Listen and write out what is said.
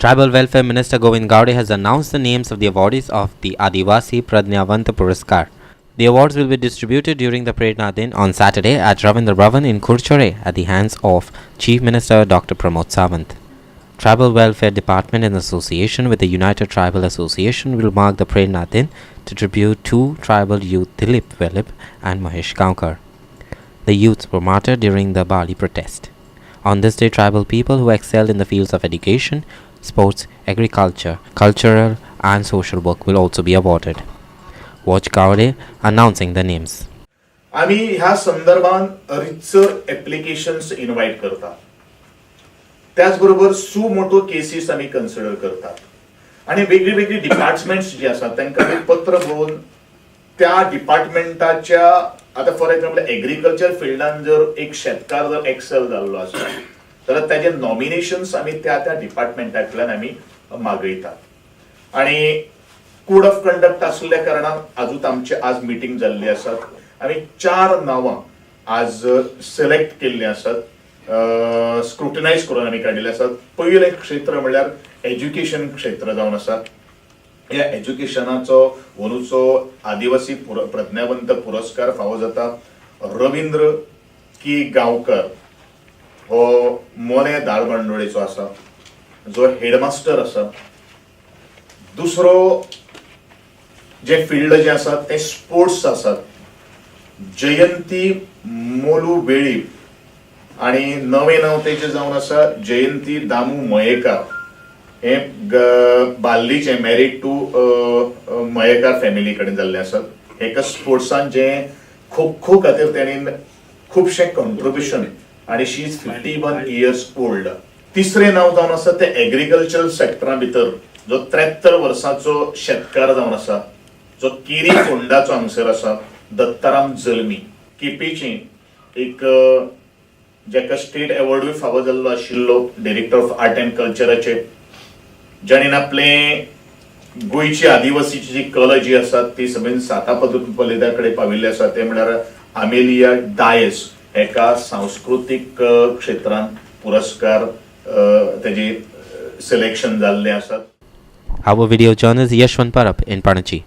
Tribal Welfare Minister Govind Gowde has announced the names of the awardees of the Adivasi Pradnyavant Puraskar. The awards will be distributed during the Prerna Din on Saturday at Ravindra Bhavan in Kurchore at the hands of Chief Minister Dr. Pramod Sawant. Tribal Welfare Department in association with the United Tribal Association will mark the Prerna Din to tribute two tribal youth Dilip Velip and Mahesh Kaunkar. The youths were martyred during the Bali protest. On this day, tribal people who excelled in the fields of education, sports, agriculture, cultural and social work will also be awarded. Watch Gowde announcing the names. आम्ही ह्या संदर्भात रितसर applications invite करतात. त्याचबरोबर suo motu cases आम्ही consider करतात आणि वेगळी वेगळी डिपार्टमेंट्स जी असतात त्यांना आम्ही पत्र बरोवन त्या डिपार्टमेंटाच्या आता फॉर एक्झाम्पल एग्रीकल्चर फिल्डान जर एक शेतकार जर एक्सेल जाल्लो आसा तर त्याचे नॉमिनेशन्स आम्ही त्या त्या डिपार्टमेंटांतल्यान आम्ही मागयतात आणि कोड ऑफ कंडक्ट असल्या कारणान आजूच आमची आज मीटिंग जाल्ली आसात. आम्ही 4 नावां आज सिलेक्ट केल्ली आसात, स्क्रुटनायज करून आम्ही काढलेले असतात. पहिले क्षेत्र म्हणल्यार एज्युकेशन क्षेत्र जावन आसा. या एज्युकेशनाचो अंदूचो आदिवासी प्रज्ञावंत पुरस्कार फावो जाता रवींद्र की गांवकर हो मोने दाळबांदोळेचो आसा, जो हेडमास्टर आसा. दुसरो जे फील्ड जे आसा ते स्पोर्ट्स आसात. जयंती मोलू वेळीप आणि नवे नाव तेजे जावन आसा जयंती दामू मयेकार. हे बाल्लीचे मॅरीड टू मयेकार फॅमिली कडेन जाल्ले आसात. एका स्पोर्ट्सान जे खो खो खातीर तेणेन खुबशे कॉन्ट्रिब्युशन आणि शी इज 51 इयर्स ओल्ड. तिसरे नाव जावन आसा ते एग्रीकल्चर सेक्टरा भितर जो 73 वर्सांचो शेतकार जावन आसा, जो केरी फोंडाचो हांगसर आसा, दत्ताराम जल्मी. केपेची एक जेका स्टेट अवॉर्डूय फावो जाल्लो आशिल्लो डायरेक्टर ऑफ आर्ट अँड कल्चराचे, जाणेन आपले गोंयची आदिवासीची जी कला जी आसा ती सगळी सातापलिदा कडेन पाविल्ली आसा. ते म्हळ्यार आमेलिया डायस एका सांस्कृतीक क्षेत्रांत पुरस्कार तेजे सिलेक्शन जाल्ले आसात. Our video journalist Yashwant Parab in Panachi.